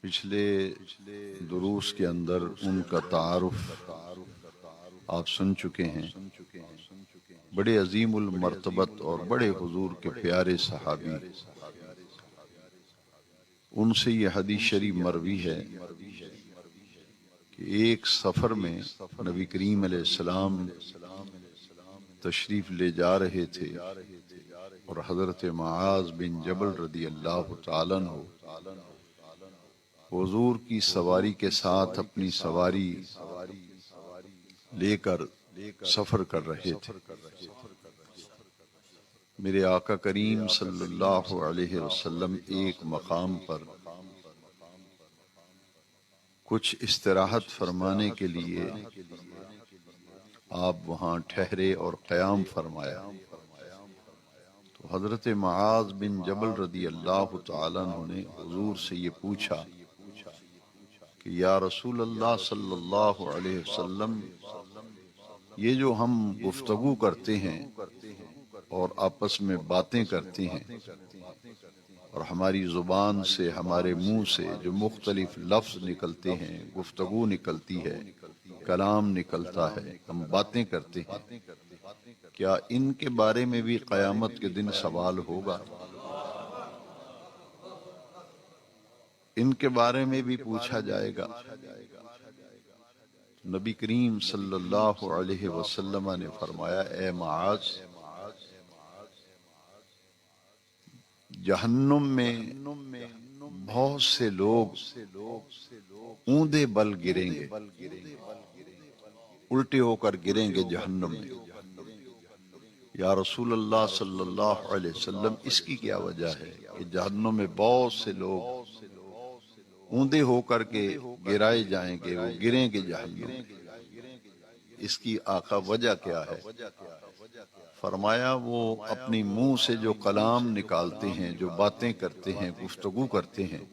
پچھلے دروس کے اندر ان کا تعارف آپ سن چکے ہیں۔ بڑے عظیم المرتبت اور بڑے حضور کے پیارے صحابی، ان سے یہ حدیث شریف مروی ہے کہ ایک سفر میں نبی کریم علیہ السلام تشریف لے جا رہے تھے اور حضرت معاذ بن جبل رضی اللہ تعالیٰ عنہ حضور کی سواری کے ساتھ اپنی سواری لے کر سفر کر رہے تھے۔ میرے آقا کریم صلی اللہ علیہ وسلم ایک مقام پر کچھ استراحت فرمانے کے لیے آپ وہاں ٹھہرے اور قیام فرمایا تو حضرت معاذ بن جبل رضی اللہ تعالیٰ عنہ نے حضور سے یہ پوچھا کہ یا رسول اللہ صلی اللہ علیہ وسلم، یہ جو ہم گفتگو کرتے ہیں اور آپس میں باتیں کرتے ہیں اور ہماری زبان سے، ہمارے منہ سے جو مختلف لفظ نکلتے ہیں، گفتگو نکلتی ہے، کلام نکلتا ہے، ہم باتیں کرتے ہیں، کیا ان کے بارے میں بھی قیامت کے دن سوال ہوگا؟ ان کے بارے میں بھی پوچھا جائے گا؟ نبی کریم صلی اللہ علیہ وسلم نے فرمایا، اے معاذ، جہنم میں بہت سے لوگ اوندے بل گریں گے، الٹے ہو کر گریں گے جہنم میں۔ یا رسول اللہ صلی اللہ علیہ وسلم، اس کی کیا وجہ ہے کہ جہنم میں بہت سے لوگ اوندے ہو کر کے گرائے جائیں گے، وہ گریں گے جہنم میں؟ اس کی آقا وجہ کیا ہے؟ فرمایا، وہ اپنی منہ سے جو کلام نکالتے ہیں، جو باتیں کرتے ہیں، گفتگو کرتے ہیں،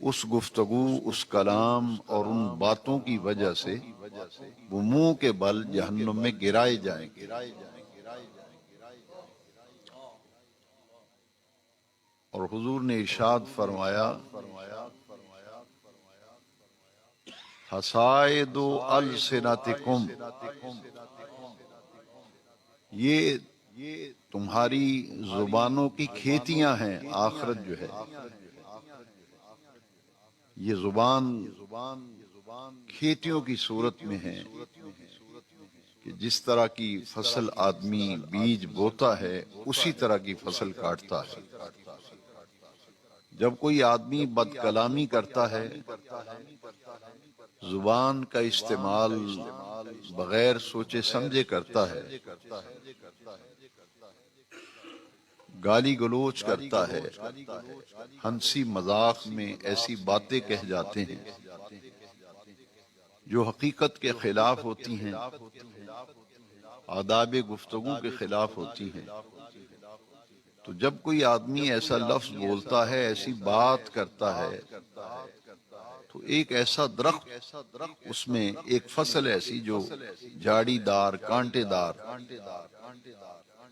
اس گفتگو، اس کلام اور ان باتوں کی وجہ سے وہ منہ کے بل جہنم میں گرائے جائیں گے۔ اور حضور نے ارشاد فرمایا، حصائد السنتکم، یہ تمہاری زبانوں کی کھیتیاں ہیں۔ آخرت جو ہے، یہ زبان کھیتیوں کی صورت میں ہے کہ جس طرح کی فصل آدمی بیج بوتا ہے، اسی طرح کی فصل کاٹتا ہے۔ جب کوئی آدمی بد کلامی کرتا ہے، زبان کا استعمال بغیر سوچے سمجھے کرتا ہے، گالی گلوچ کرتا ہے، ہنسی مذاق میں ایسی باتیں کہہ جاتے ہیں جو حقیقت کے خلاف ہوتی ہیں، آداب گفتگو کے خلاف ہوتی ہیں، تو جب کوئی آدمی ایسا لفظ بولتا ہے، ایسی بات کرتا ہے، تو ایک ایسا درخت، اس میں ایک فصل ایسی جو جھاڑی دار، کانٹے دار،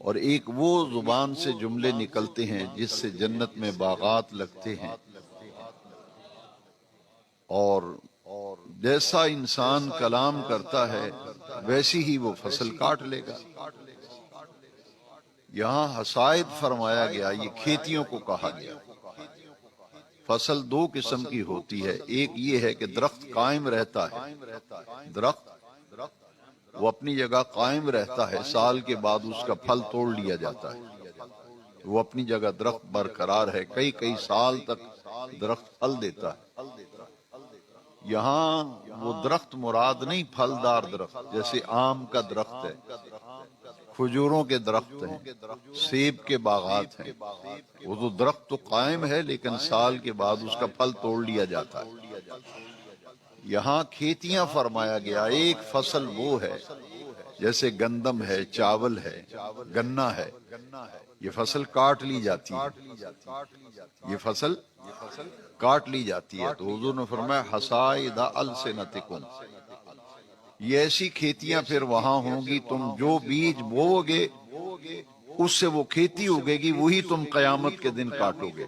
اور ایک وہ زبان سے جملے نکلتے ہیں جس سے جنت میں باغات لگتے ہیں، اور جیسا انسان کلام کرتا ہے ویسی ہی وہ فصل کاٹ لے گا۔ یہاں حصائد فرمایا گیا، یہ کھیتیوں کو کہا گیا۔ فصل دو قسم کی ہوتی ہے، ایک یہ ہے کہ درخت قائم رہتا ہے، درخت وہ اپنی جگہ قائم رہتا ہے، سال کے بعد اس کا پھل توڑ لیا جاتا ہے، وہ اپنی جگہ درخت برقرار ہے، کئی کئی سال تک درخت پھل دیتا ہے۔ یہاں وہ درخت مراد نہیں پھلدار درخت، جیسے آم کا درخت ہے، کھجوروں کے درخت ہیں، سیب کے باغات ہیں، وہ تو درخت تو قائم ہے لیکن سال کے بعد اس کا پھل توڑ لیا جاتا ہے۔ یہاں کھیتیاں فرمایا گیا، ایک فصل وہ ہے جیسے گندم ہے، چاول ہے، گنا ہے، یہ فصل کاٹ لی جاتی ہے، یہ فصل کاٹ لی جاتی ہے، تو حضور نے فرمایا حصائد السنتکم، یہ ایسی کھیتیاں پھر وہاں ہوں گی، تم جو بیج بوؤ گے اس سے وہ کھیتی اگے گی، وہی تم قیامت کے دن کاٹو گے۔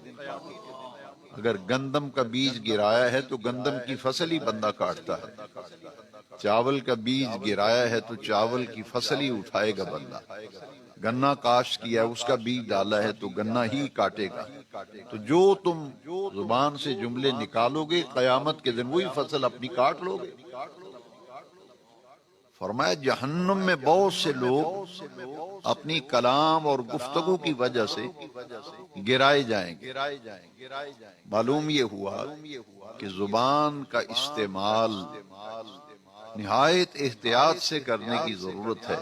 اگر گندم کا بیج گرایا ہے تو گندم کی فصل ہی بندہ کاٹتا ہے، چاول کا بیج گرایا ہے تو چاول کی فصل ہی اٹھائے گا بندہ، گنا کاشت کیا ہے اس کا بیج ڈالا ہے تو گنا ہی کاٹے گا۔ تو جو تم زبان سے جملے نکالو گے قیامت کے دن وہی فصل اپنی کاٹ لو گے۔ فرمایا جہنم میں بہت سے لوگ اپنی کلام اور گفتگو کی وجہ سے گرائے جائیں گے۔ معلوم یہ ہوا کہ زبان کا استعمال نہایت احتیاط سے کرنے کی ضرورت ہے،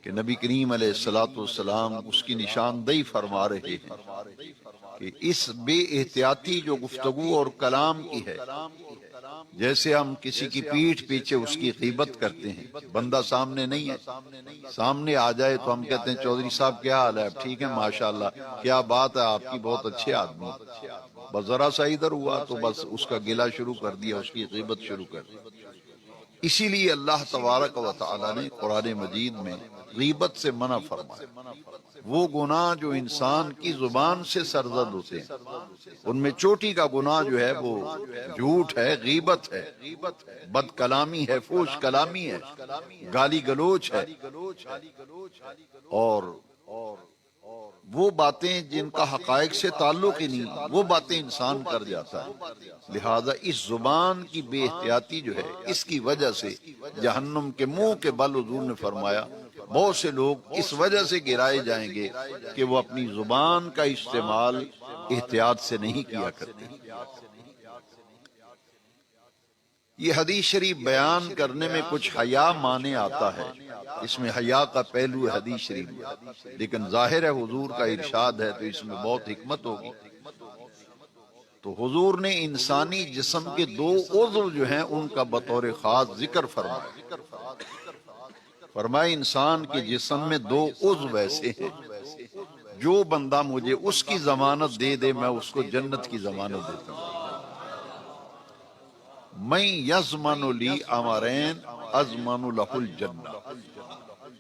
کہ نبی کریم علیہ السلام اس کی نشاندہی فرما رہے ہیں کہ اس بے احتیاطی جو گفتگو اور کلام کی ہے، جیسے ہم کسی کی پیٹھ پیچھے اس کی غیبت کرتے ہیں، بندہ سامنے نہیں ہے، سامنے آ جائے تو ہم کہتے ہیں چودھری صاحب کیا حال ہے؟ ٹھیک ہے ماشاءاللہ، کیا بات ہے آپ کی، بہت اچھے آدمی، بس ذرا سا ادھر ہوا تو بس اس کا گلہ شروع کر دیا، اس کی غیبت شروع کر دی۔ اسی لیے اللہ تبارک و تعالی نے قرآن مجید میں غیبت سے منع فرمایا۔ وہ گناہ جو انسان کی زبان سے سرزد ہوتے ہیں، ان میں چوٹی کا گناہ جو ہے وہ جھوٹ ہے، غیبت ہے، بد کلامی ہے، فحش کلامی ہے، گالی گلوچ ہے، اور وہ باتیں جن کا حقائق سے تعلق ہی نہیں، وہ باتیں انسان کر جاتا ہے۔ لہذا اس زبان کی بے احتیاطی جو ہے، اس کی وجہ سے جہنم کے منہ کے بل حضور نے فرمایا بہت سے لوگ اس وجہ سے گرائے جائیں گے کہ وہ اپنی زبان کا استعمال احتیاط سے نہیں کیا کرتے۔ یہ حدیث شریف بیان کرنے میں کچھ حیا مانے آتا ہے، اس میں حیا کا پہلو ہے حدیث شریف میں، لیکن ظاہر ہے حضور کا ارشاد ہے تو اس میں بہت حکمت ہوگی۔ تو حضور نے انسانی جسم کے دو عضو جو ہیں ان کا بطور خاص ذکر فرمایا۔ فرمایا انسان کے جسم میں دو عضو ایسے ہیں، جو بندہ مجھے اس کی ضمانت دے دے میں اس کو جنت کی ضمانت دیتا ہوں۔ میں یضمن لی امرین اضمن لہ الجنہ،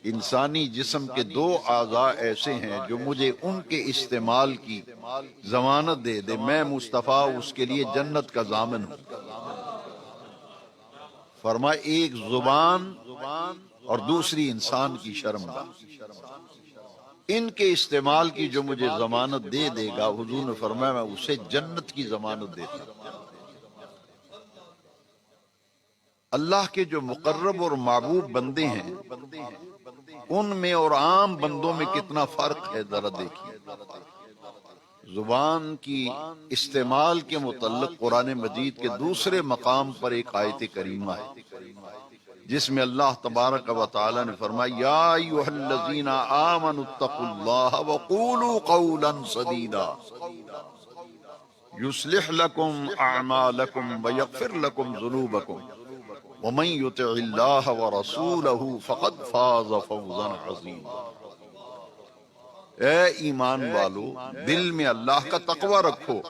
انسانی جسم کے دو اعضاء ایسے ہیں جو مجھے ان کے استعمال کی ضمانت دے دے، میں مصطفیٰ اس کے لیے جنت کا ضامن ہوں۔ فرمایا ایک زبان اور دوسری انسان کی شرمگاہ، ان کے استعمال کی جو مجھے ضمانت دے دے گا، حضور نے فرمایا میں اسے جنت کی ضمانت دیتا ہوں۔ اللہ کے جو مقرب اور محبوب بندے ہیں ان میں اور عام بندوں میں کتنا فرق ہے ذرا دیکھیے۔ زبان کی استعمال کے متعلق قرآن مجید کے دوسرے مقام پر ایک آیت کریمہ ہے جس میں اللہ تبارک و تعالی نے فرمایا یا ایھا الذین آمنوا اتقوا اللہ وقولوا قولا سدیدا یصلح لکم اعمالکم ویغفر لکم ذنوبکم ومن یطع اللہ ورسولہ فقد فاز فوزا عظیما۔ اے ایمان والو، دل میں اللہ کا تقوی رکھو،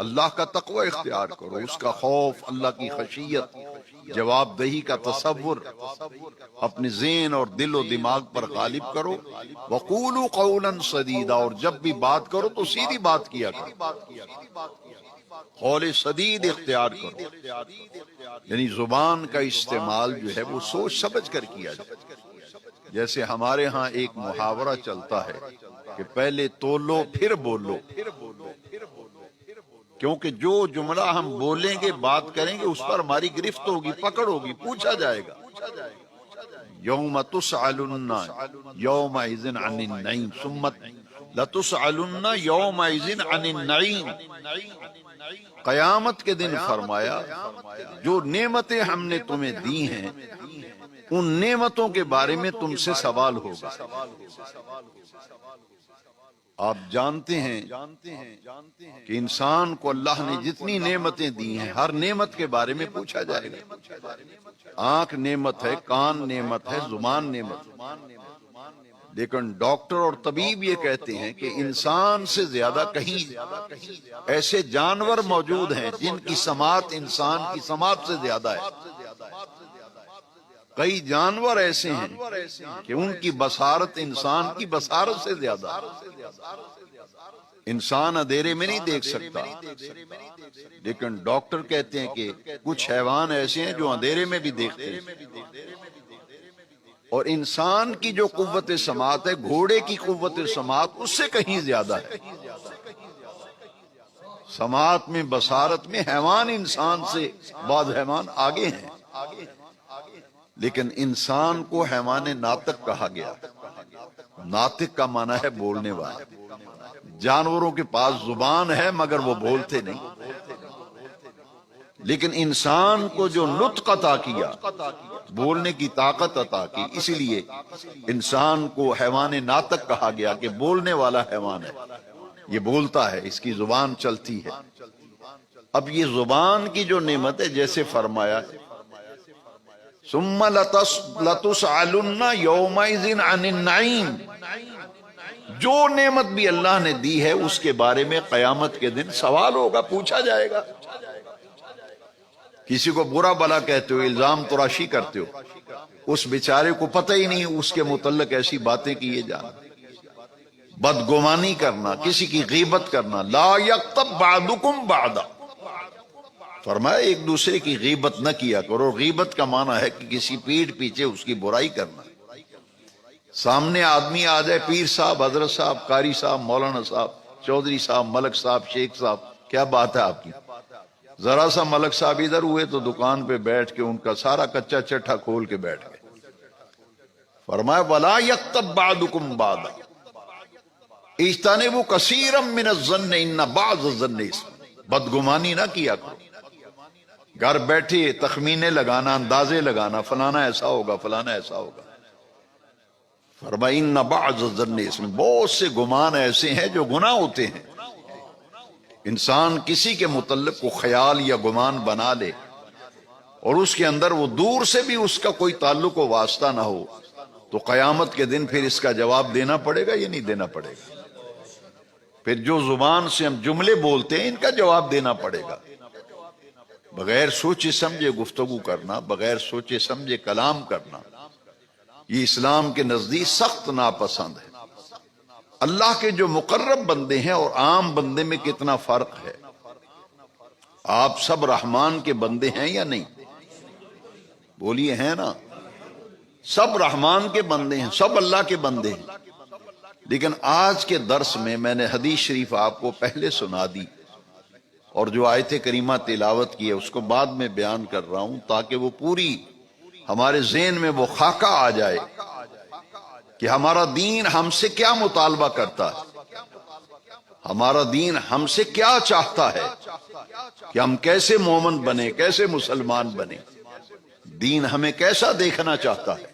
اللہ کا تقوی اختیار کرو، اس کا خوف، اللہ کی خشیت، جواب دہی کا تصور اپنے ذہن اور دل و دماغ پر غالب کرو۔ وقولوا قولا سدیدا، اور جب بھی بات کرو تو سیدھی بات کیا کرو، قول سدید اختیار کرو، یعنی زبان کا استعمال جو ہے وہ سوچ سمجھ کر کیا جائے۔ جیسے ہمارے ہاں ایک محاورہ چلتا ہے کہ پہلے تولو پھر بولو، کیونکہ جو جملہ ہم بولیں گے، بات کریں گے، اس پر ہماری گرفت ہوگی، پکڑ ہوگی، پوچھا جائے گا۔ یوم تسألن یومئذ عن النعیم ثم لتسألن یومئذ عن النعیم۔ قیامت کے دن فرمایا جو نعمتیں ہم نے تمہیں دی ہیں ان نعمتوں کے بارے میں تم سے سوال ہوگا۔ آپ جانتے ہیں کہ انسان کو اللہ نے جتنی نعمتیں دی ہیں ہر نعمت کے بارے میں پوچھا جائے گا۔ آنکھ نعمت ہے، کان نعمت ہے، زبان نعمت ہے، لیکن ڈاکٹر اور طبیب یہ کہتے ہیں کہ انسان سے زیادہ کہیں ایسے جانور موجود ہیں جن کی سماعت انسان کی سماعت سے زیادہ ہے۔ کئی جانور ایسے ہیں کہ ان کی بصارت انسان کی بصارت سے زیادہ ہے۔ انسان اندھیرے میں نہیں دیکھ سکتا، لیکن ڈاکٹر کہتے ہیں کہ کچھ حیوان ایسے ہیں جو اندھیرے میں بھی دیکھتے ہیں، اور انسان کی جو قوت سماعت ہے گھوڑے کی قوت سماعت اس سے کہیں زیادہ ہے۔ سماعت میں، بصارت میں حیوان انسان سے بعض حیوان آگے ہیں، لیکن انسان کو حیوان ناطق کہا گیا۔ ناطق کا معنی ہے بولنے والا۔ جانوروں کے پاس زبان ہے مگر وہ بولتے نہیں، لیکن انسان کو جو نطق عطا کیا، بولنے کی طاقت عطا کی، اسی لیے انسان کو حیوان ناطق کہا گیا کہ بولنے والا حیوان ہے، یہ بولتا ہے، اس کی زبان چلتی ہے۔ اب یہ زبان کی جو نعمت ہے، جیسے فرمایا ثم لتسألن یومئذ عن النعیم، جو نعمت بھی اللہ نے دی ہے اس کے بارے میں قیامت کے دن سوال ہوگا، پوچھا جائے گا۔ کسی کو برا بلا کہتے ہو، الزام تراشی کرتے ہو، اس بیچارے کو پتہ ہی نہیں اس کے متعلق ایسی باتیں کیے جانا، بدگمانی کرنا، کسی کی غیبت کرنا۔ لا یغتب بعضکم بعضا، فرمایا ایک دوسرے کی غیبت نہ کیا کرو۔ غیبت کا معنی ہے کہ کسی پیٹھ پیچھے اس کی برائی کرنا۔ سامنے آدمی آ جائے، پیر صاحب، حضرت صاحب، قاری صاحب، مولانا صاحب، چودھری صاحب، ملک صاحب، شیخ صاحب، کیا بات ہے آپ کی؟ ذرا سا ملک صاحب ادھر ہوئے تو دکان پہ بیٹھ کے ان کا سارا کچا چٹھا کھول کے بیٹھ گئے۔ فرمایا وَلَا يَغْتَب بَعْضُكُمْ بَعْضًا اجتنبوا كَثِيرًا مِّنَ الظَّنِّ إِنَّ بَعْضَ الظَّنِّ اثْمٌ، بدگمانی نہ کیا کرو۔ گھر بیٹھے تخمینے لگانا، اندازے لگانا، فلانا ایسا ہوگا، فلانا ایسا ہوگا۔ فرمایا ان بعض الظن اثم، بہت سے گمان ایسے ہیں جو گناہ ہوتے ہیں۔ انسان کسی کے متعلق کو خیال یا گمان بنا لے اور اس کے اندر وہ دور سے بھی اس کا کوئی تعلق و واسطہ نہ ہو، تو قیامت کے دن پھر اس کا جواب دینا پڑے گا یا نہیں دینا پڑے گا؟ پھر جو زبان سے ہم جملے بولتے ہیں ان کا جواب دینا پڑے گا۔ بغیر سوچے سمجھے گفتگو کرنا، بغیر سوچے سمجھے کلام کرنا، یہ اسلام کے نزدیک سخت ناپسند ہے۔ اللہ کے جو مقرب بندے ہیں اور عام بندے میں کتنا فرق ہے؟ آپ سب رحمان کے بندے ہیں یا نہیں؟ بولیے ہیں نا؟ سب رحمان کے بندے ہیں، سب اللہ کے بندے ہیں۔ لیکن آج کے درس میں نے حدیث شریف آپ کو پہلے سنا دی، اور جو آیت کریمہ تلاوت کی ہے اس کو بعد میں بیان کر رہا ہوں، تاکہ وہ پوری ہمارے ذہن میں وہ خاکہ آ جائے کہ ہمارا دین ہم سے کیا مطالبہ کرتا ہے، ہمارا دین ہم سے کیا چاہتا ہے کہ ہم کیسے مومن بنے، کیسے مسلمان بنے، دین ہمیں کیسا دیکھنا چاہتا ہے۔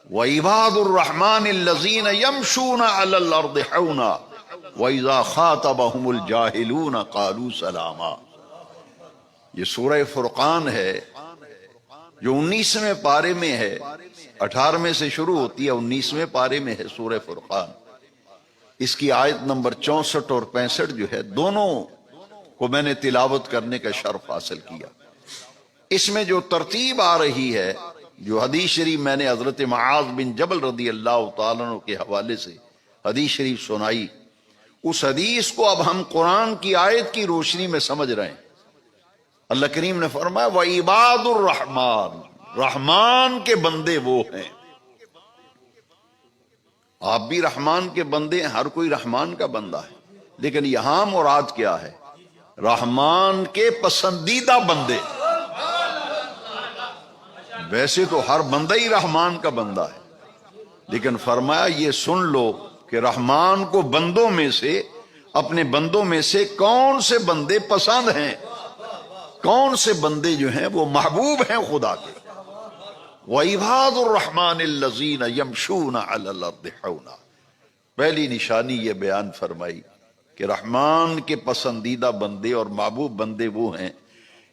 وَعِبَادُ الرَّحْمَنِ الَّذِينَ يَمْشُونَ عَلَى الْأَرْضِ حَوْنًا وَإِذَا خَاطَبَهُمُ الْجَاهِلُونَ قَالُوا سَلَامًا، یہ سورہ فرقان ہے جو 19ویں پارے میں ہے، 18ویں سے شروع ہوتی ہے، 19ویں پارے میں ہے سورہ فرقان۔ اس کی آیت نمبر 64 اور 65 جو ہے، دونوں کو میں نے تلاوت کرنے کا شرف حاصل کیا۔ اس میں جو ترتیب آ رہی ہے، جو حدیث شریف میں نے حضرت معاذ بن جبل رضی اللہ تعالیٰ عنہ کے حوالے سے حدیث شریف سنائی، اس حدیث کو اب ہم قرآن کی آیت کی روشنی میں سمجھ رہے ہیں۔ اللہ کریم نے فرمایا وَعِبَادُ الرَّحْمَنِ، رحمان کے بندے وہ ہیں۔ آپ بھی رحمان کے بندے ہیں، ہر کوئی رحمان کا بندہ ہے، لیکن یہاں مراد کیا ہے؟ رحمان کے پسندیدہ بندے۔ ویسے تو ہر بندہ ہی رحمان کا بندہ ہے، لیکن فرمایا یہ سن لو کہ رحمان کو بندوں میں سے، اپنے بندوں میں سے کون سے بندے پسند ہیں، کون سے بندے جو ہیں وہ محبوب ہیں خدا کے۔ وَعِبَادُ الرَّحْمَنِ الَّذِينَ يَمْشُونَ عَلَى الْأَرْضِ حَوْنًا، پہلی نشانی یہ بیان فرمائی کہ رحمان کے پسندیدہ بندے اور محبوب بندے وہ ہیں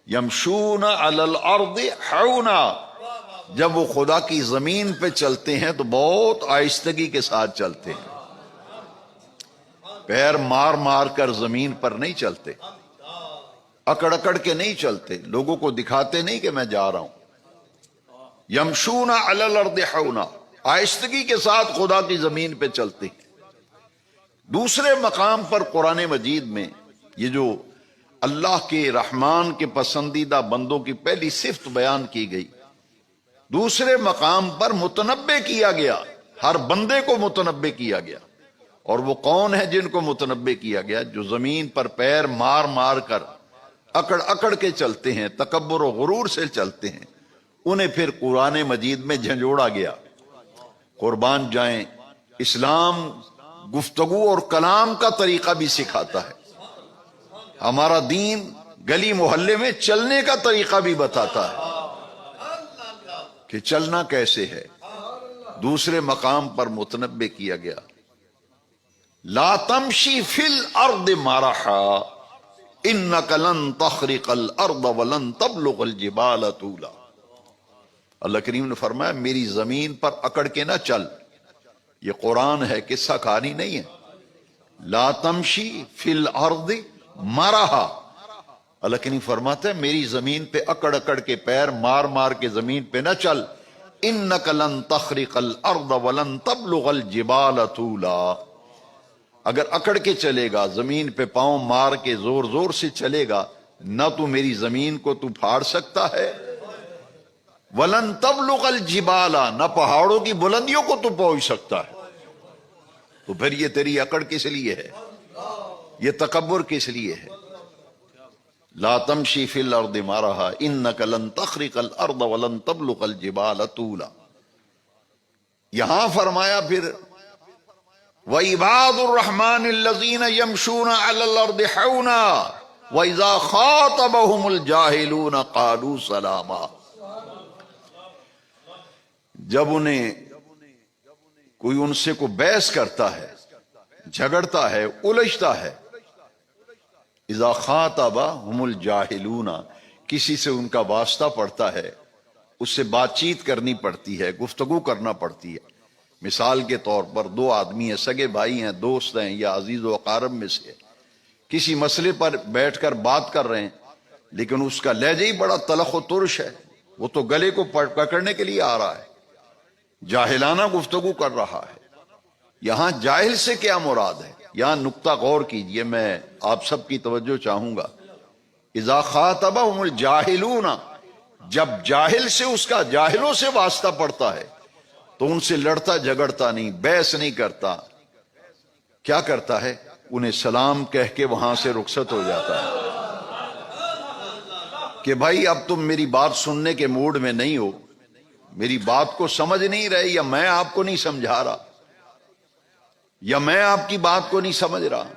یمشون علی الارض حونا، جب وہ خدا کی زمین پہ چلتے ہیں تو بہت آہستگی کے ساتھ چلتے ہیں، پیر مار مار کر زمین پر نہیں چلتے، اکڑ اکڑ کے نہیں چلتے، لوگوں کو دکھاتے نہیں کہ میں جا رہا ہوں۔ یمشون علی الارض حونا، آہستگی کے ساتھ خدا کی زمین پہ چلتے ہیں۔ دوسرے مقام پر قرآن مجید میں یہ جو اللہ کے رحمان کے پسندیدہ بندوں کی پہلی صفت بیان کی گئی، دوسرے مقام پر متنبع کیا گیا، ہر بندے کو متنبع کیا گیا۔ اور وہ کون ہے جن کو متنبع کیا گیا؟ جو زمین پر پیر مار مار کر اکڑ اکڑ کے چلتے ہیں، تکبر و غرور سے چلتے ہیں، انہیں پھر قرآن مجید میں جھنجھوڑا گیا۔ قربان جائیں، اسلام گفتگو اور کلام کا طریقہ بھی سکھاتا ہے، ہمارا دین گلی محلے میں چلنے کا طریقہ بھی بتاتا ہے کہ چلنا کیسے ہے۔ دوسرے مقام پر متنبع کیا گیا، لا تمشی فی الارض مرحا انک لن تخرق الارض ولن تبلغ الجبال طولا۔ اللہ کریم نے فرمایا میری زمین پر اکڑ کے نہ چل۔ یہ قرآن ہے، قصہ کہانی نہیں ہے۔ لا تمشی فی الارض مرحا، اللہ کریم فرماتا ہے میری زمین پہ اکڑ اکڑ کے پیر مار مار کے زمین پہ نہ چل۔ انک لن تخرق الارض ولن تبلغ الجبال طولا، اگر اکڑ کے چلے گا، زمین پہ پاؤں مار کے زور زور سے چلے گا، نہ تو میری زمین کو تو پھاڑ سکتا ہے، وَلَن تَبْلُغَ الْجِبَالَ، نہ پہاڑوں کی بلندیوں کو تو پہنچ سکتا ہے۔ تو پھر یہ تیری اکڑ کس لیے ہے؟ یہ تکبر کس لیے ہے؟ لا تمشی فی الارض مرحا انک لن تخرق الارض ولن تبلغ الجبال طولا۔ یہاں فرمایا پھر وَعِبَادُ الرَّحْمَنِ الَّذِينَ يَمْشُونَ عَلَى الْأَرْضِ حَوْنًا وَإِذَا خَاطَبَهُمُ الْجَاهِلُونَ قَالُوا سَلَامًا۔ جب انہیں کوئی ان سے کو بحث کرتا ہے، جھگڑتا ہے، الجھتا ہے، اذا خاطبہم الجاہلون، کسی سے ان کا واسطہ پڑتا ہے، اس سے بات چیت کرنی پڑتی ہے، گفتگو کرنا پڑتی ہے۔ مثال کے طور پر دو آدمی ہیں، سگے بھائی ہیں، دوست ہیں، یا عزیز و اقارب میں سے کسی مسئلے پر بیٹھ کر بات کر رہے ہیں، لیکن اس کا لہجہ ہی بڑا تلخ و ترش ہے، وہ تو گلے کو پکڑنے کے لیے آ رہا ہے، جاہلانہ گفتگو کر رہا ہے۔ یہاں جاہل سے کیا مراد ہے؟ یہاں نقطہ غور کیجئے، میں آپ سب کی توجہ چاہوں گا۔ اذا خاطبہم الجاہلون، جب جاہل سے اس کا جاہلوں سے واسطہ پڑتا ہے تو ان سے لڑتا جھگڑتا نہیں، بحث نہیں کرتا، کیا کرتا ہے؟ انہیں سلام کہہ کے وہاں سے رخصت ہو جاتا ہے کہ بھائی اب تم میری بات سننے کے موڈ میں نہیں ہو، میری بات کو سمجھ نہیں رہے، یا میں آپ کو نہیں سمجھا رہا، یا میں آپ کی بات کو نہیں سمجھ رہا،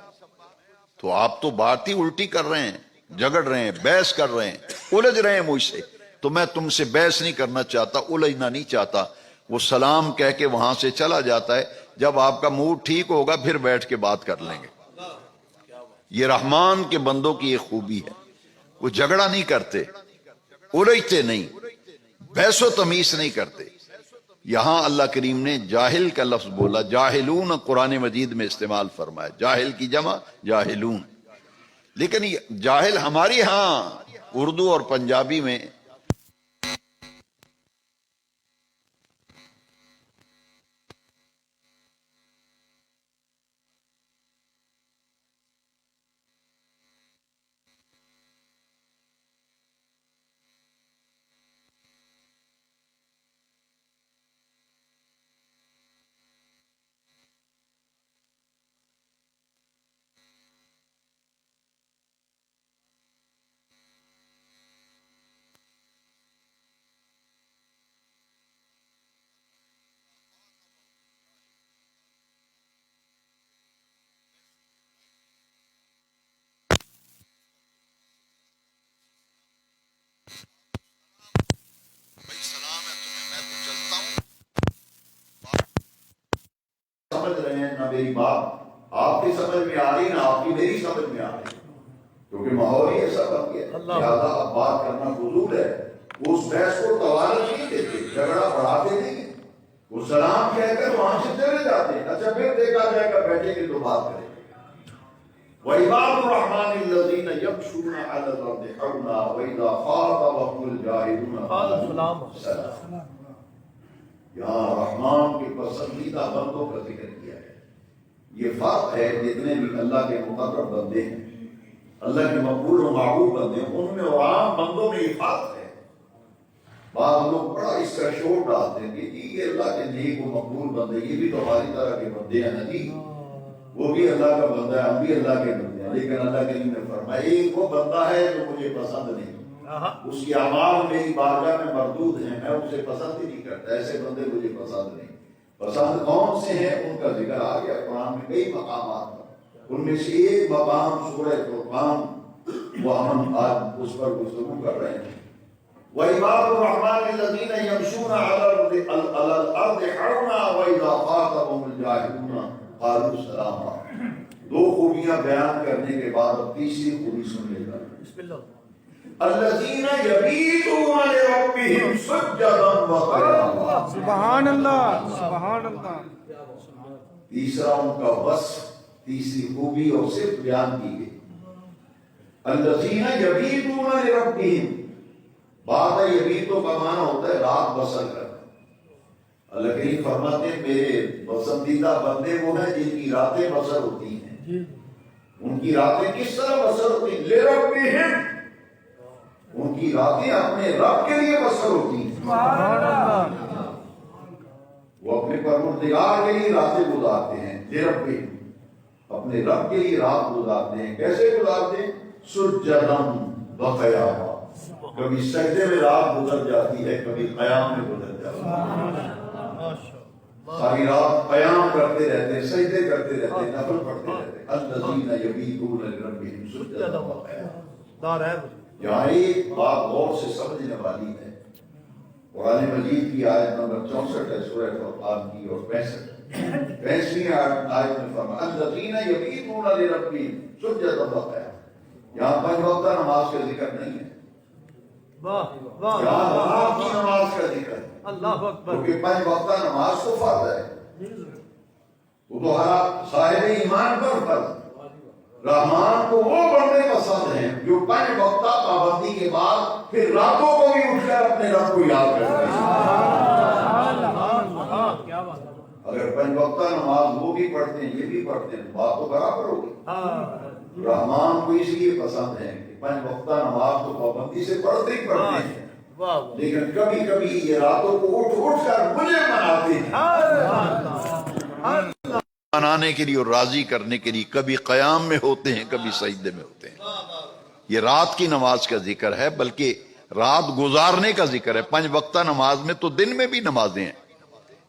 تو آپ تو بات ہی الٹی کر رہے ہیں، جھگڑ رہے ہیں، بحث کر رہے ہیں، الجھ رہے ہیں مجھ سے، تو میں تم سے بحث نہیں کرنا چاہتا، الجھنا نہیں چاہتا۔ وہ سلام کہہ کے وہاں سے چلا جاتا ہے، جب آپ کا موڈ ٹھیک ہوگا پھر بیٹھ کے بات کر لیں گے۔ یہ رحمان کے بندوں کی ایک خوبی ہے، وہ جھگڑا نہیں کرتے، الجھتے نہیں، بحث و تمیز نہیں کرتے۔ یہاں اللہ کریم نے جاہل کا لفظ بولا، جاہلون قرآن مجید میں استعمال فرمایا، جاہل کی جمع جاہلون۔ لیکن یہ جاہل ہماری ہاں اردو اور پنجابی میں سمجھ رہے ہیں، نہ میری بات آپ کی سمجھ میں آ رہی، نہ آپ کی میری سمجھ میں آ رہی، کیونکہ ماحول ہی ایسا بن گیا، لہٰذا اب بات کرنا فضول ہے۔ وہ اس بحث کو توالت نہیں دیتے، جھگڑا بڑھاتے نہیں، وہ سلام کہہ کر وہاں سے چلے جاتے ہیں۔ اچھا پھر دیکھا جائے گا، بیٹھے گے تو بات کریں گے۔ وَعِبَادُ الرَّحْمَنِ الَّذِينَ يَمْشُونَ عَلَى الْأَرْضِ حَوْنًا وَإِذَا خَاطَبَهُمُ الْجَاهِلُونَ قَالُوا سَلَامًا۔ یہاں رحمان کے پسندیدہ بندوں کا ذکر کیا ہے، یہ فرق ہے جتنے بھی اللہ کے مقرب بندے ہیں، اللہ کے مقبول و محبوب بندے ہیں، ان میں اور عام بندوں میں یہ فرق ہے۔ بعض لوگ بڑا اس کا شور ڈالتے ہیں کہ یہ اللہ کے نیک و مقبول بندے، یہ بھی تو ہماری طرح کے بندے ہیں نا جی، وہ بھی اللہ کا بندہ ہے، ہم بھی اللہ کے بندے ہیں، لیکن اللہ کریم نے فرمایا ایک وہ بندہ ہے جو مجھے پسند نہیں، اس کی اعمال میری بارگاہ میں مردود ہیں، میں اسے پسند ہی نہیں کرتا، ایسے بندے مجھے پسند نہیں۔ پسند کون سے ہیں ان کا ذکر آ گیا قرآن میں کئی مقامات پر، ان میں سے ایک مقام سورہ فرقان، وہ ہم آج اس پر گفتگو کر رہے ہیں۔ وَعِبَادُ الرَّحْمَنِ الَّذِينَ يَمْشُونَ عَلَى الْأَرْضِ حَوْنًا وَإِذَا خَاطَبَهُمُ الْجَاهِلُونَ قَالُوا سَلَامًا۔ دو خوبیاں بیان کرنے کے بعد اب تیسری خوبی سن لے گا۔ بسم اللہ۔ الذین یبیتون لربہم سجدا وقیاما۔ سبحان اللہ، سبحان اللہ۔ تیسرا ان کا وصف، تیسری خوبی اور صرف بیان کی گئی۔ الذین یبیتون لربہم، بعد یبیتوں کا معنی ہوتا ہے رات بسر کرنا۔ اللہ کریم فرماتے ہیں میرے پسندیدہ بندے وہ ہیں جن کی راتیں بسر ہوتی ہیں۔ ان کی راتیں کس طرح بسر ہوتی ہیں؟ لربہم، ان کی راتیں اپنے رب کے لیے بسر ہوتی ہیں۔ وہ اپنے پروردگار کے لیے راتیں گزارتے ہیں، لربہم، اپنے رب کے لیے رات گزارتے ہیں۔ کیسے گزارتے ہیں؟ سجداً وقیاما، کبھی سجدے میں رات گزر جاتی ہے، کبھی قیام میں گزر جاتی ہے۔ ساری رات قیام کرتے رہتے ہیں، سجدے کرتے رہتے ہیں، نفل پڑھتے رہتے ہیں۔ الذین یبیتون لربہم سجدا وقیاما۔ یہاں ایک بات غور سے سمجھنے والی ہے، قرآن مجید کی آیت نمبر 64 ہے سورہ فرقان کی، اور 65ویں آیت میں فرمایا الذین یبیتون لربہم سجدا وقیاما۔ یہاں 5 وقتہ نماز کا ذکر نہیں ہے، یہاں رات کی نماز کا ذکر ہے۔ اللہ اکبر، کیونکہ 5 وقتہ نماز تو فرض ہے، وہ تو ہر صاحب ایمان پر فرض ہے۔ رحمان کو وہ بندے پسند ہیں جو 5 وقتہ پابندی کے بعد پھر راتوں کو بھی اٹھ کر اپنے رب کو یاد کرتے ہیں۔ اگر 5 وقتہ نماز وہ بھی پڑھتے ہیں یہ بھی پڑھتے ہیں، بات تو برابر ہوگی۔ رحمان کو اس لیے پسند ہے کہ 5 وقتہ نماز تو پابندی سے پڑھتے ہی پڑھتے ہیں، لیکن کبھی کبھی یہ راتوں کو اٹھ کر مجھے مناتے ہیں، منانے کے لیے اور راضی کرنے کے لیے۔ کبھی قیام میں ہوتے ہیں، کبھی سجدے میں ہوتے ہیں۔ یہ رات کی نماز کا ذکر ہے، بلکہ رات گزارنے کا ذکر ہے۔ 5 وقتہ نماز میں تو دن میں بھی نمازیں ہیں،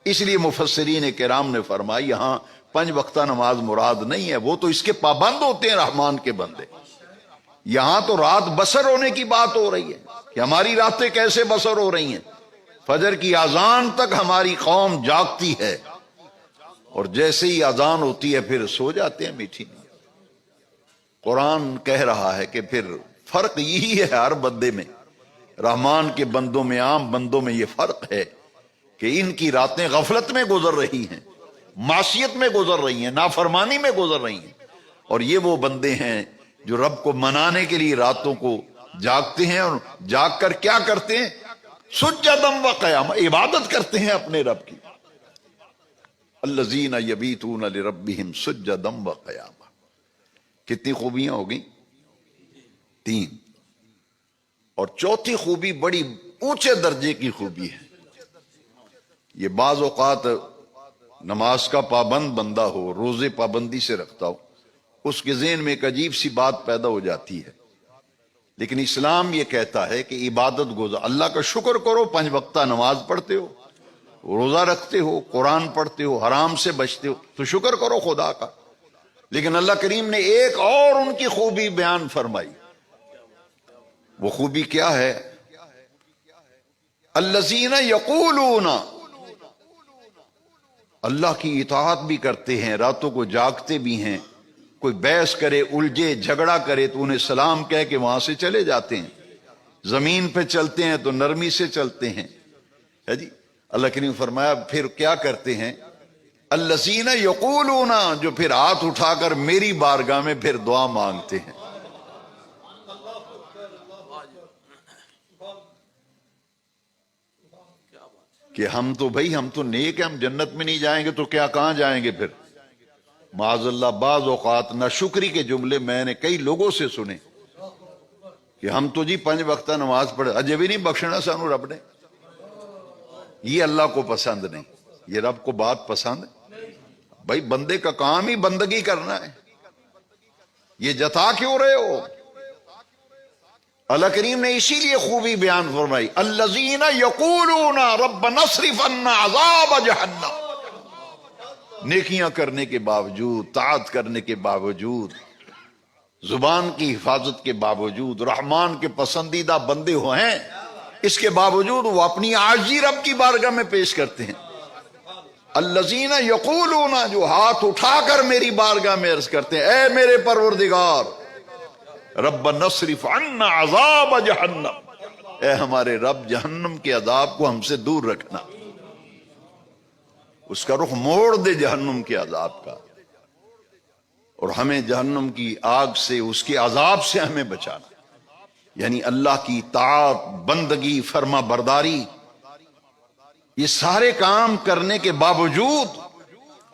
اس لیے مفسرین کرام نے فرمایا یہاں 5 وقتہ نماز مراد نہیں ہے، وہ تو اس کے پابند ہوتے ہیں رحمان کے بندے۔ یہاں تو رات بسر ہونے کی بات ہو رہی ہے کہ ہماری راتیں کیسے بسر ہو رہی ہیں۔ فجر کی اذان تک ہماری قوم جاگتی ہے، اور جیسے ہی اذان ہوتی ہے پھر سو جاتے ہیں میٹھی نیند۔ قرآن کہہ رہا ہے کہ پھر فرق یہی ہے ہر بندے میں، رحمان کے بندوں میں، عام بندوں میں یہ فرق ہے کہ ان کی راتیں غفلت میں گزر رہی ہیں، معصیت میں گزر رہی ہیں، نافرمانی میں گزر رہی ہیں، اور یہ وہ بندے ہیں جو رب کو منانے کے لیے راتوں کو جاگتے ہیں، اور جاگ کر کیا کرتے ہیں؟ سجدا وقیاما، عبادت کرتے ہیں اپنے رب کی۔ الذین یبیتون لربہم سجدا وقیاما۔ کتنی خوبیاں ہو گئیں؟ 3۔ اور چوتھی خوبی بڑی اونچے درجے کی خوبی ہے۔ یہ بعض اوقات نماز کا پابند بندہ ہو، روزے پابندی سے رکھتا ہو، اس کے ذہن میں ایک عجیب سی بات پیدا ہو جاتی ہے، لیکن اسلام یہ کہتا ہے کہ عبادت گزار، اللہ کا شکر کرو، 5 وقتہ نماز پڑھتے ہو، روزہ رکھتے ہو، قرآن پڑھتے ہو، حرام سے بچتے ہو، تو شکر کرو خدا کا۔ لیکن اللہ کریم نے ایک اور ان کی خوبی بیان فرمائی۔ وہ خوبی کیا ہے؟ الذین یقولون، اللہ کی اطاعت بھی کرتے ہیں، راتوں کو جاگتے بھی ہیں، کوئی بحث کرے، الجھے، جھگڑا کرے تو انہیں سلام کہہ کے وہاں سے چلے جاتے ہیں، زمین پہ چلتے ہیں تو نرمی سے چلتے ہیں، ہے جی۔ اللہ کریم فرمایا پھر کیا کرتے ہیں؟ الذین یقولون، جو پھر ہاتھ اٹھا کر میری بارگاہ میں پھر دعا مانگتے ہیں۔ کہ ہم تو نیک ہیں، ہم جنت میں نہیں جائیں گے تو کیا کہاں جائیں گے پھر؟ معاذ اللہ بعض اوقات ناشکری کے جملے میں نے کئی لوگوں سے سنے کہ ہم تو جی 5 وقتہ نماز پڑھے، اجے بھی نہیں بخشنا سانو رب نے. یہ اللہ کو پسند نہیں، یہ رب کو بات پسند ہے. بھائی بندے کا کام ہی بندگی کرنا ہے، یہ جتا کیوں رہے ہو؟ اللہ کریم نے اسی لیے خوبی بیان فرمائی، الذین یقولون ربنا اصرف عنا عذاب جہنم. نیکیاں کرنے کے باوجود، طاعت کرنے کے باوجود، زبان کی حفاظت کے باوجود، رحمان کے پسندیدہ بندے ہیں، اس کے باوجود وہ اپنی عاجزی رب کی بارگاہ میں پیش کرتے ہیں. الذین یقولون، جو ہاتھ اٹھا کر میری بارگاہ میں عرض کرتے ہیں، اے میرے پروردگار، ربنا اصرف عنا عذاب جہنم، اے ہمارے رب جہنم کے عذاب کو ہم سے دور رکھنا، اس کا رخ موڑ دے جہنم کے عذاب کا، اور ہمیں جہنم کی آگ سے، اس کے عذاب سے ہمیں بچانا. یعنی اللہ کی اطاعت، بندگی، فرما برداری، یہ سارے کام کرنے کے باوجود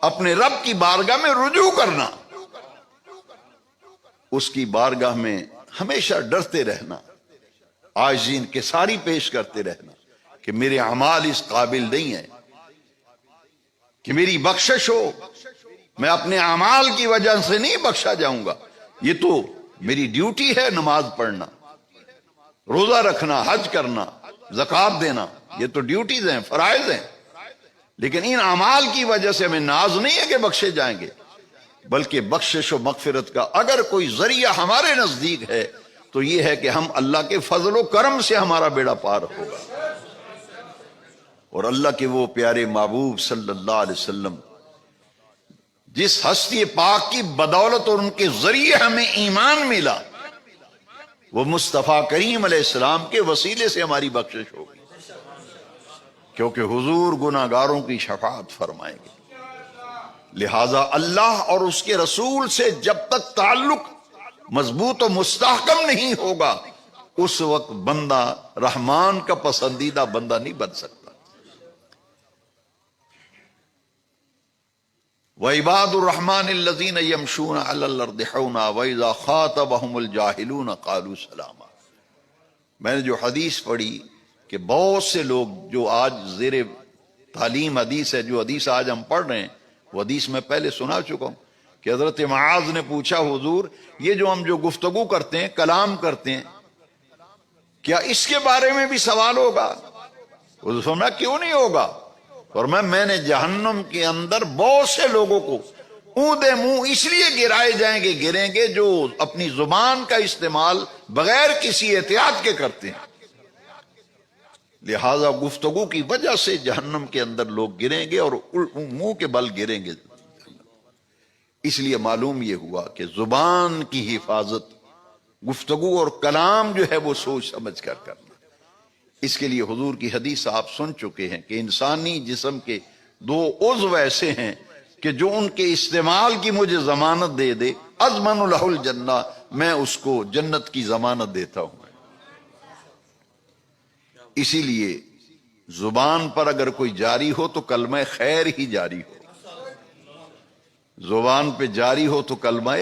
اپنے رب کی بارگاہ میں رجوع کرنا، اس کی بارگاہ میں ہمیشہ ڈرتے رہنا، عاجزی انکساری پیش کرتے رہنا کہ میرے اعمال اس قابل نہیں ہیں کہ میری بخشش ہو، میں اپنے اعمال کی وجہ سے نہیں بخشا جاؤں گا. یہ تو میری ڈیوٹی ہے، نماز پڑھنا، روزہ رکھنا، حج کرنا، زکوٰۃ دینا، یہ تو ڈیوٹیز ہیں، فرائض ہیں، لیکن ان اعمال کی وجہ سے ہمیں ناز نہیں ہے کہ بخشے جائیں گے، بلکہ بخشش و مغفرت کا اگر کوئی ذریعہ ہمارے نزدیک ہے تو یہ ہے کہ ہم اللہ کے فضل و کرم سے ہمارا بیڑا پار ہوگا. اور اللہ کے وہ پیارے محبوب صلی اللہ علیہ وسلم جس ہستی پاک کی بدولت اور ان کے ذریعے ہمیں ایمان ملا، وہ مصطفیٰ کریم علیہ السلام کے وسیلے سے ہماری بخشش ہوگی، کیونکہ حضور گناہگاروں کی شفاعت فرمائیں گے. لہذا اللہ اور اس کے رسول سے جب تک تعلق مضبوط و مستحکم نہیں ہوگا، اس وقت بندہ رحمان کا پسندیدہ بندہ نہیں بن سکتا. وَعِبَادُ الرَّحْمَنِ الَّذِينَ يَمْشُونَ عَلَى الْأَرْضِ حَوْنًا وَإِذَا خَاطَبَهُمُ الْجَاهِلُونَ قَالُوا سَلَامًا. میں نے جو حدیث پڑھی کہ بہت سے لوگ جو آج زیر تعلیم حدیث ہے، جو حدیث آج ہم پڑھ رہے ہیں، وہ حدیث میں پہلے سنا چکا ہوں کہ حضرت معاذ نے پوچھا، حضور یہ جو ہم جو گفتگو کرتے ہیں، کلام کرتے ہیں، کیا اس کے بارے میں بھی سوال ہوگا؟ حضور فرمایا کیوں نہیں ہوگا؟ اور میں نے جہنم کے اندر بہت سے لوگوں کو اوندا منہ اس لیے گریں گے جو اپنی زبان کا استعمال بغیر کسی احتیاط کے کرتے ہیں. لہذا گفتگو کی وجہ سے جہنم کے اندر لوگ گریں گے اور منہ کے بل گریں گے. اس لیے معلوم یہ ہوا کہ زبان کی حفاظت، گفتگو اور کلام جو ہے وہ سوچ سمجھ کر کرنا. اس کے لیے حضور کی حدیث آپ سن چکے ہیں کہ انسانی جسم کے 2 عضو ایسے ہیں کہ جو ان کے استعمال کی مجھے ضمانت دے دے، اضمن لہ الجنہ، میں اس کو جنت کی ضمانت دیتا ہوں. اسی لیے زبان پر اگر کوئی جاری ہو تو کلمہ خیر ہی جاری ہو، زبان پہ جاری ہو تو کلمہ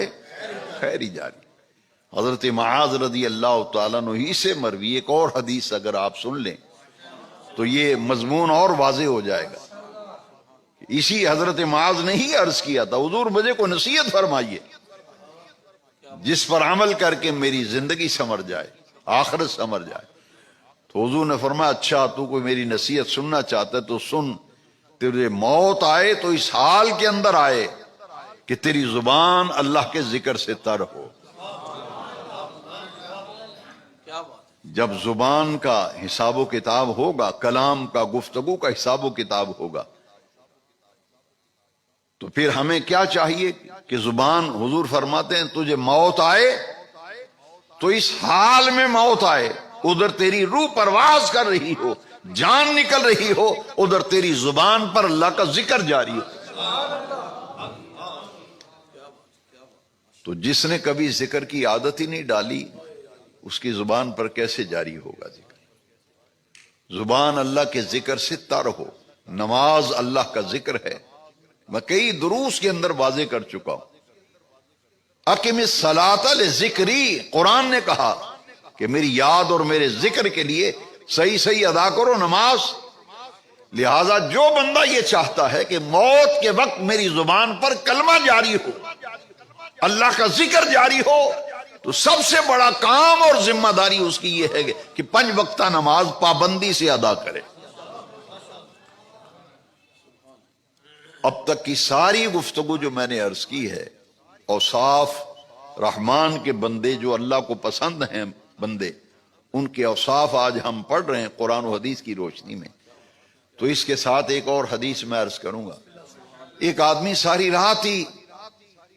خیر ہی جاری. حضرت معاذ رضی اللہ تعالیٰ عنہ ہی سے مروی ایک اور حدیث اگر آپ سن لیں تو یہ مضمون اور واضح ہو جائے گا. اسی حضرت معاذ نے ہی عرض کیا تھا، حضور مجھے کو نصیحت فرمائیے جس پر عمل کر کے میری زندگی سنور جائے، آخرت سنور جائے. تو حضور نے فرمایا اچھا تو کوئی میری نصیحت سننا چاہتا ہے تو سن، تیرے موت آئے تو اس حال کے اندر آئے کہ تیری زبان اللہ کے ذکر سے تر ہو. جب زبان کا حساب و کتاب ہوگا، کلام کا، گفتگو کا حساب و کتاب ہوگا، تو پھر ہمیں کیا چاہیے کہ زبان، حضور فرماتے ہیں تجھے موت آئے تو اس حال میں موت آئے، ادھر تیری روح پرواز کر رہی ہو، جان نکل رہی ہو، ادھر تیری زبان پر اللہ کا ذکر جاری ہو. تو جس نے کبھی ذکر کی عادت ہی نہیں ڈالی، اس کی زبان پر کیسے جاری ہوگا ذکر؟ زبان اللہ کے ذکر سے تر ہو. نماز اللہ کا ذکر ہے، میں کئی دروس کے اندر واضح کر چکا ہوں. اقم الصلاۃ لذکری، قرآن نے کہا کہ میری یاد اور میرے ذکر کے لیے صحیح صحیح ادا کرو نماز. لہذا جو بندہ یہ چاہتا ہے کہ موت کے وقت میری زبان پر کلمہ جاری ہو، اللہ کا ذکر جاری ہو، تو سب سے بڑا کام اور ذمہ داری اس کی یہ ہے کہ 5 وقتہ نماز پابندی سے ادا کرے. اب تک کی ساری گفتگو جو میں نے عرض کی ہے، اوصاف رحمان کے بندے جو اللہ کو پسند ہیں بندے، ان کے اوصاف آج ہم پڑھ رہے ہیں قرآن و حدیث کی روشنی میں. تو اس کے ساتھ ایک اور حدیث میں عرض کروں گا. ایک آدمی ساری رات ہی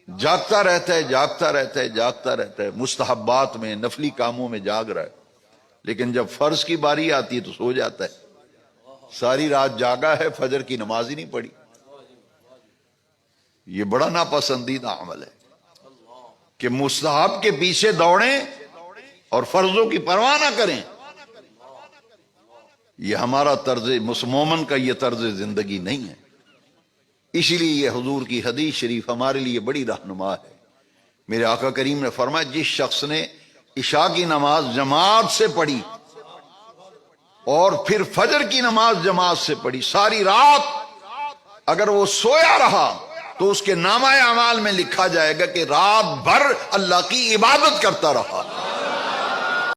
جاگتا رہتا ہے، جاگتا رہتا ہے، جاگتا رہتا ہے، مستحبات میں نفلی کاموں میں جاگ رہا ہے، لیکن جب فرض کی باری آتی ہے تو سو جاتا ہے. ساری رات جاگا ہے، فجر کی نماز ہی نہیں پڑھی. یہ بڑا ناپسندیدہ عمل ہے کہ مستحب کے پیچھے دوڑیں اور فرضوں کی پرواہ نہ کریں. یہ ہمارا طرز مومن کا یہ طرز زندگی نہیں ہے. اسی لیے یہ حضور کی حدیث شریف ہمارے لیے بڑی رہنما ہے. میرے آقا کریم نے فرمایا جس شخص نے عشاء کی نماز جماعت سے پڑھی اور پھر فجر کی نماز جماعت سے پڑھی، ساری رات اگر وہ سویا رہا تو اس کے نامہ اعمال میں لکھا جائے گا کہ رات بھر اللہ کی عبادت کرتا رہا.